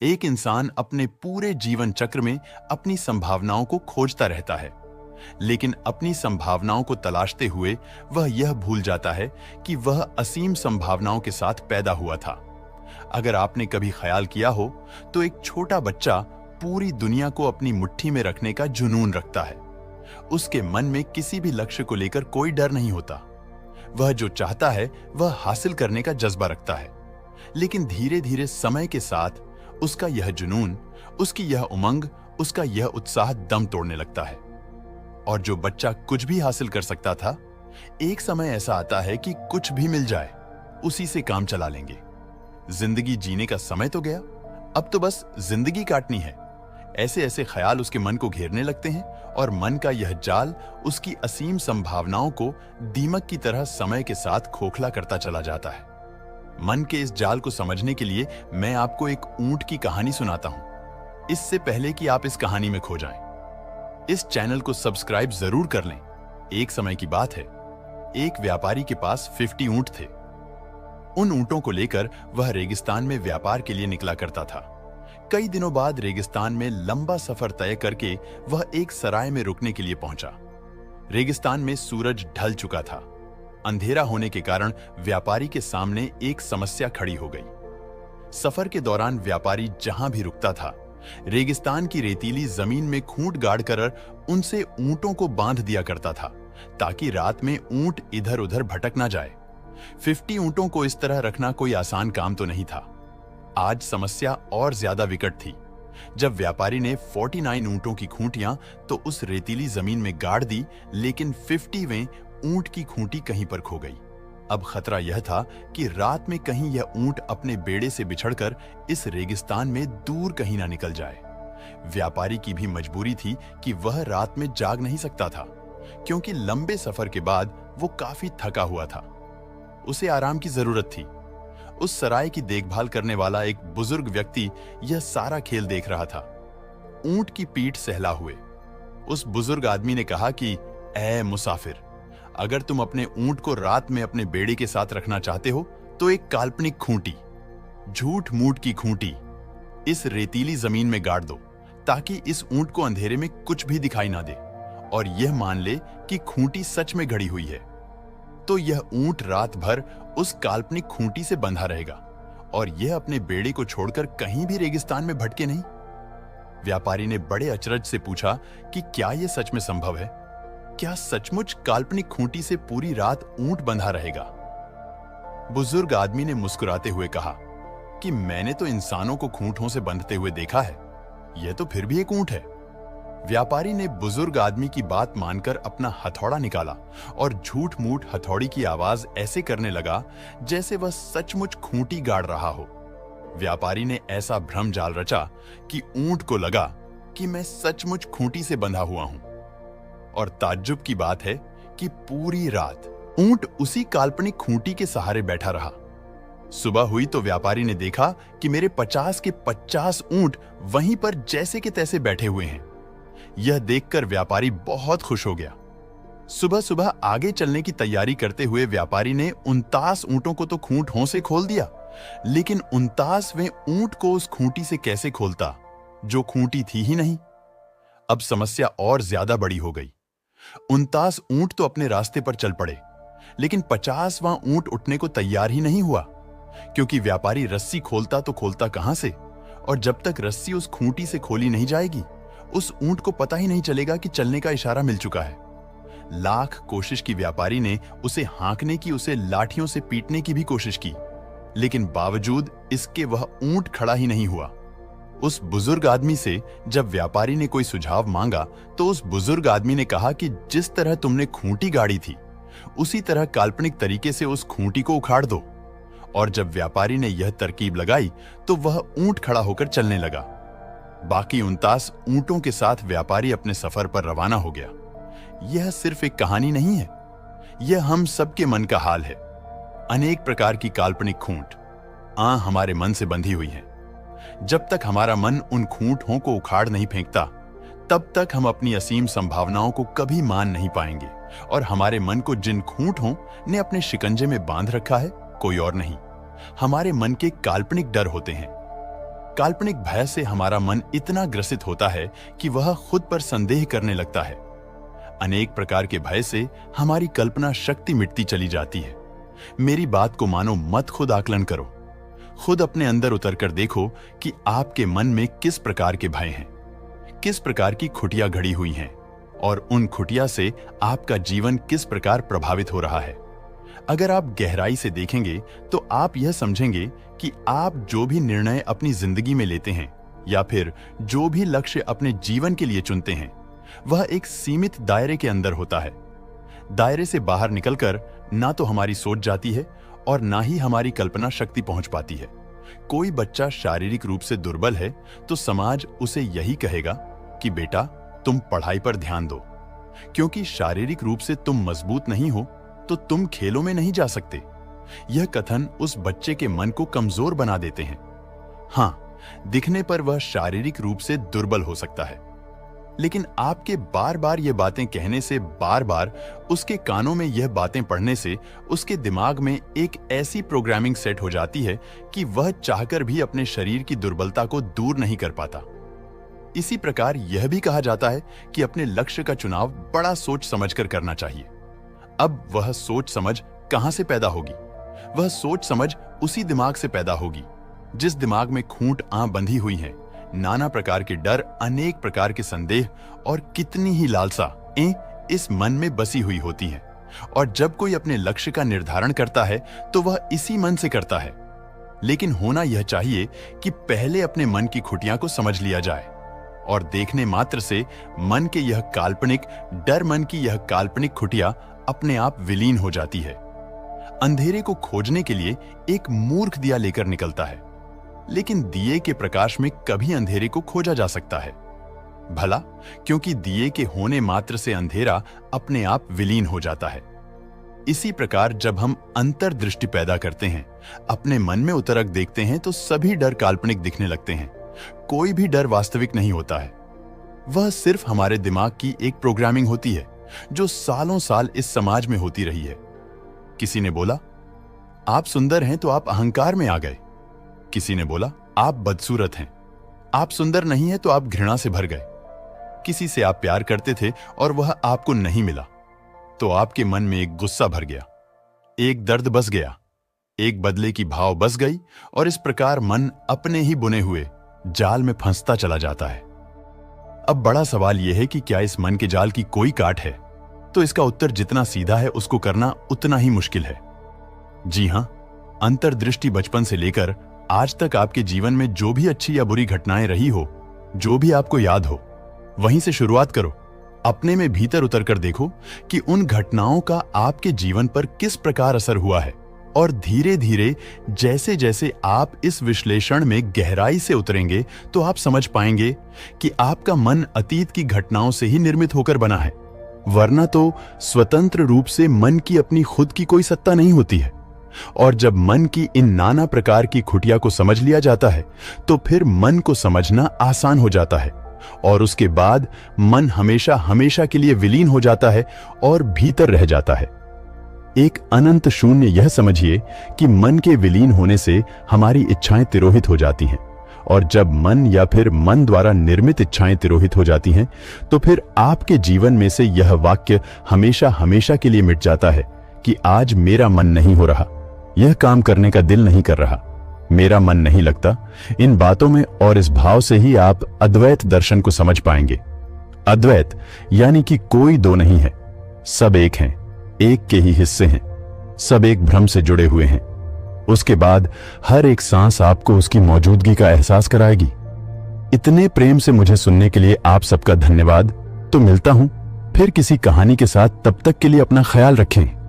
एक इंसान अपने पूरे जीवन चक्र में अपनी संभावनाओं को खोजता रहता है, लेकिन अपनी संभावनाओं को तलाशते हुए वह यह भूल जाता है कि वह असीम संभावनाओं के साथ पैदा हुआ था। अगर आपने कभी ख्याल किया हो तो एक छोटा बच्चा पूरी दुनिया को अपनी मुट्ठी में रखने का जुनून रखता है। उसके मन में किसी भी लक्ष्य को लेकर कोई डर नहीं होता। वह जो चाहता है वह हासिल करने का जज्बा रखता है। लेकिन धीरे धीरे समय के साथ उसका यह जुनून, उसकी यह उमंग, उसका यह उत्साह दम तोड़ने लगता है। और जो बच्चा कुछ भी हासिल कर सकता था, एक समय ऐसा आता है कि कुछ भी मिल जाए उसी से काम चला लेंगे। जिंदगी जीने का समय तो गया, अब तो बस जिंदगी काटनी है। ऐसे ऐसे ख्याल उसके मन को घेरने लगते हैं और मन का यह जाल उसकी असीम संभावनाओं को दीमक की तरह समय के साथ खोखला करता चला जाता है। मन के इस जाल को समझने के लिए मैं आपको एक ऊंट की कहानी सुनाता हूं, इससे पहले कि आप इस कहानी में खो जाएं। इस चैनल को सब्सक्राइब जरूर कर लें। एक समय की बात है, एक व्यापारी के पास 50 ऊंट थे। उन ऊंटों को लेकर वह रेगिस्तान में व्यापार के लिए निकला करता था। कई दिनों बाद रेगिस्तान में लंबा सफर तय करके वह एक सराय में रुकने के लिए पहुंचा। रेगिस्तान में सूरज ढल चुका था। अंधेरा होने के कारण व्यापारी के सामने एक समस्या खड़ी हो गई। सफर के दौरान व्यापारी जहां भी रुकता था, रेगिस्तान की रेतीली जमीन में खूंट गाड़कर उनसे ऊंटों को बांध दिया करता था, ताकि रात में ऊंट इधर उधर भटक ना जाए। 50 ऊंटों को इस तरह रखना कोई आसान काम तो नहीं था। आज समस्या और ज्यादा विकट थी। जब व्यापारी ने 49 ऊंटों की खूंटियां तो उस रेतीली जमीन में गाड़ दी, लेकिन 50वें ऊंट की खूंटी कहीं पर खो गई। अब खतरा यह था कि रात में कहीं यह ऊंट अपने बेड़े से बिछड़कर इस रेगिस्तान में दूर कहीं ना निकल जाए। व्यापारी की भी मजबूरी थी कि वह रात में जाग नहीं सकता था, क्योंकि लंबे सफर के बाद वो काफी थका हुआ था। उसे आराम की जरूरत थी। उस सराय की देखभाल करने वाला एक बुजुर्ग व्यक्ति यह सारा खेल देख रहा था। ऊंट की पीठ सहला हुए उस बुजुर्ग आदमी ने कहा कि ऐ मुसाफिर, अगर तुम अपने ऊंट को रात में अपने बेड़े के साथ रखना चाहते हो तो एक काल्पनिक खूंटी, झूठ मूठ की खूंटी, इस रेतीली जमीन में गाड़ दो, ताकि इस ऊंट को अंधेरे में कुछ भी दिखाई ना दे और यह मान ले कि खूंटी सच में गड़ी हुई है। तो यह ऊंट रात भर उस काल्पनिक खूंटी से बंधा रहेगा और यह अपने बेड़े को छोड़कर कहीं भी रेगिस्तान में भटके नहीं। व्यापारी ने बड़े अचरज से पूछा कि क्या यह सच में संभव है? क्या सचमुच काल्पनिक खूंटी से पूरी रात ऊंट बंधा रहेगा? बुजुर्ग आदमी ने मुस्कुराते हुए कहा कि मैंने तो इंसानों को खूंटों से बंधते हुए देखा है, यह तो फिर भी एक ऊंट है। व्यापारी ने बुजुर्ग आदमी की बात मानकर अपना हथौड़ा निकाला और झूठ मूठ हथौड़ी की आवाज ऐसे करने लगा जैसे वह सचमुच खूंटी गाड़ रहा हो। व्यापारी ने ऐसा भ्रम जाल रचा कि ऊंट को लगा कि मैं सचमुच खूंटी से बंधा हुआ हूं। और ताज्जुब की बात है कि पूरी रात ऊंट उसी काल्पनिक खूंटी के सहारे बैठा रहा। सुबह हुई तो व्यापारी ने देखा कि मेरे 50 के 50 ऊंट वहीं पर जैसे के तैसे बैठे हुए हैं। यह देखकर व्यापारी बहुत खुश हो गया। सुबह सुबह आगे चलने की तैयारी करते हुए व्यापारी ने 49 ऊंटों को तो खूंटों से खोल दिया, लेकिन 49वें ऊंट को उस खूंटी से कैसे खोलता जो खूंटी थी ही नहीं। अब समस्या और ज्यादा बड़ी हो गई। 49 ऊंट तो अपने रास्ते पर चल पड़े, लेकिन 50वां ऊंट उठने को तैयार ही नहीं हुआ, क्योंकि व्यापारी रस्सी खोलता तो खोलता कहां से, और जब तक रस्सी उस खूंटी से खोली नहीं जाएगी उस ऊंट को पता ही नहीं चलेगा कि चलने का इशारा मिल चुका है। लाख कोशिश की व्यापारी ने उसे हाँकने की, उसे लाठियों से पीटने की भी कोशिश की, लेकिन बावजूद इसके वह ऊंट खड़ा ही नहीं हुआ। उस बुजुर्ग आदमी से जब व्यापारी ने कोई सुझाव मांगा तो उस बुजुर्ग आदमी ने कहा कि जिस तरह तुमने खूंटी गाड़ी थी उसी तरह काल्पनिक तरीके से उस खूंटी को उखाड़ दो। और जब व्यापारी ने यह तरकीब लगाई तो वह ऊंट खड़ा होकर चलने लगा। बाकी 49 ऊंटों के साथ व्यापारी अपने सफर पर रवाना हो गया। यह सिर्फ एक कहानी नहीं है, यह हम सबके मन का हाल है। अनेक प्रकार की काल्पनिक खूंट हमारे मन से बंधी हुई हैं। जब तक हमारा मन उन खूंटों को उखाड़ नहीं फेंकता, तब तक हम अपनी असीम संभावनाओं को कभी मान नहीं पाएंगे। और हमारे मन को जिन खूंटों ने अपने शिकंजे में बांध रखा है, कोई और नहीं, हमारे मन के काल्पनिक डर होते हैं। काल्पनिक भय से हमारा मन इतना ग्रसित होता है कि वह खुद पर संदेह करने लगता है। अनेक प्रकार के भय से हमारी कल्पना शक्ति मिटती चली जाती है। मेरी बात को मानो मत, खुद आकलन करो। खुद अपने अंदर उतर कर देखो कि आपके मन में किस प्रकार के भय हैं, किस प्रकार की खुटियां घड़ी हुई हैं और उन खुटिया से आपका जीवन किस प्रकार प्रभावित हो रहा है। अगर आप गहराई से देखेंगे तो आप यह समझेंगे कि आप जो भी निर्णय अपनी जिंदगी में लेते हैं या फिर जो भी लक्ष्य अपने जीवन के लिए चुनते हैं, वह एक सीमित दायरे के अंदर होता है। दायरे से बाहर निकलकर ना तो हमारी सोच जाती है और ना ही हमारी कल्पना शक्ति पहुंच पाती है। कोई बच्चा शारीरिक रूप से दुर्बल है तो समाज उसे यही कहेगा कि बेटा तुम पढ़ाई पर ध्यान दो, क्योंकि शारीरिक रूप से तुम मजबूत नहीं हो तो तुम खेलों में नहीं जा सकते। यह कथन उस बच्चे के मन को कमजोर बना देते हैं। हाँ, दिखने पर वह शारीरिक रूप से दुर्बल हो सकता है, लेकिन आपके बार बार ये बातें कहने से, बार बार उसके कानों में यह बातें पढ़ने से उसके दिमाग में एक ऐसी प्रोग्रामिंग सेट हो जाती है कि वह चाहकर भी अपने शरीर की दुर्बलता को दूर नहीं कर पाता। इसी प्रकार यह भी कहा जाता है कि अपने लक्ष्य का चुनाव बड़ा सोच समझकर करना चाहिए। अब वह सोच समझ कहां से पैदा होगी? वह सोच समझ उसी दिमाग से पैदा होगी जिस दिमाग में खूंट बंधी हुई है, नाना प्रकार के डर, अनेक प्रकार के संदेह और कितनी ही लालसा इस मन में बसी हुई होती हैं। और जब कोई अपने लक्ष्य का निर्धारण करता है तो वह इसी मन से करता है। लेकिन होना यह चाहिए कि पहले अपने मन की खुटियां को समझ लिया जाए और देखने मात्र से मन के यह काल्पनिक डर, मन की यह काल्पनिक खुटिया अपने आप विलीन हो जाती है। अंधेरे को खोजने के लिए एक मूर्ख दिया लेकर निकलता है, लेकिन दिए के प्रकाश में कभी अंधेरे को खोजा जा सकता है। भला क्योंकि दिए के होने मात्र से अंधेरा अपने आप विलीन हो जाता है। इसी प्रकार जब हम अंतर्दृष्टि पैदा करते हैं, अपने मन में उतरक देखते हैं, तो सभी डर काल्पनिक दिखने लगते हैं। कोई भी डर वास्तविक नहीं होता है। वह सिर्फ हमारे दिमाग की एक प्रोग्रामिंग होती है जो सालों साल इस समाज में होती रही है। किसी ने बोला आप सुंदर हैं तो आप अहंकार में आ गए। किसी ने बोला आप बदसूरत हैं, आप सुंदर नहीं हैं तो आप घृणा से भर गए। किसी से आप प्यार करते थे और वह आपको नहीं मिला तो आपके मन में एक गुस्सा भर गया, एक दर्द बस गया, एक बदले की भाव बस गई और इस प्रकार मन अपने ही बुने हुए जाल में फंसता चला जाता है। अब बड़ा सवाल यह है कि क्या इस मन के जाल की कोई काट है? तो इसका उत्तर जितना सीधा है उसको करना उतना ही मुश्किल है। जी हां, अंतर्दृष्टि बचपन से लेकर आज तक आपके जीवन में जो भी अच्छी या बुरी घटनाएं रही हो, जो भी आपको याद हो, वहीं से शुरुआत करो। अपने में भीतर उतरकर देखो कि उन घटनाओं का आपके जीवन पर किस प्रकार असर हुआ है और धीरे धीरे जैसे जैसे आप इस विश्लेषण में गहराई से उतरेंगे तो आप समझ पाएंगे कि आपका मन अतीत की घटनाओं से ही निर्मित होकर बना है, वरना तो स्वतंत्र रूप से मन की अपनी खुद की कोई सत्ता नहीं होती है। और जब मन की इन नाना प्रकार की खुटिया को समझ लिया जाता है तो फिर मन को समझना आसान हो जाता है और उसके बाद मन हमेशा हमेशा के लिए विलीन हो जाता है और भीतर रह जाता है। एक अनंत शून्य। यह समझिए कि मन के विलीन होने से हमारी इच्छाएं तिरोहित हो जाती हैं और जब मन या फिर मन द्वारा निर्मित इच्छाएं तिरोहित हो जाती हैं तो फिर आपके जीवन में से यह वाक्य हमेशा हमेशा के लिए मिट जाता है कि आज मेरा मन नहीं हो रहा, यह काम करने का दिल नहीं कर रहा, मेरा मन नहीं लगता। इन बातों में और इस भाव से ही आप अद्वैत दर्शन को समझ पाएंगे। अद्वैत यानी कि कोई दो नहीं है, सब एक हैं, एक के ही हिस्से हैं, सब एक भ्रम से जुड़े हुए हैं। उसके बाद हर एक सांस आपको उसकी मौजूदगी का एहसास कराएगी। इतने प्रेम से मुझे सुनने के लिए आप सबका धन्यवाद। तो मिलता हूं फिर किसी कहानी के साथ, तब तक के लिए अपना ख्याल रखें।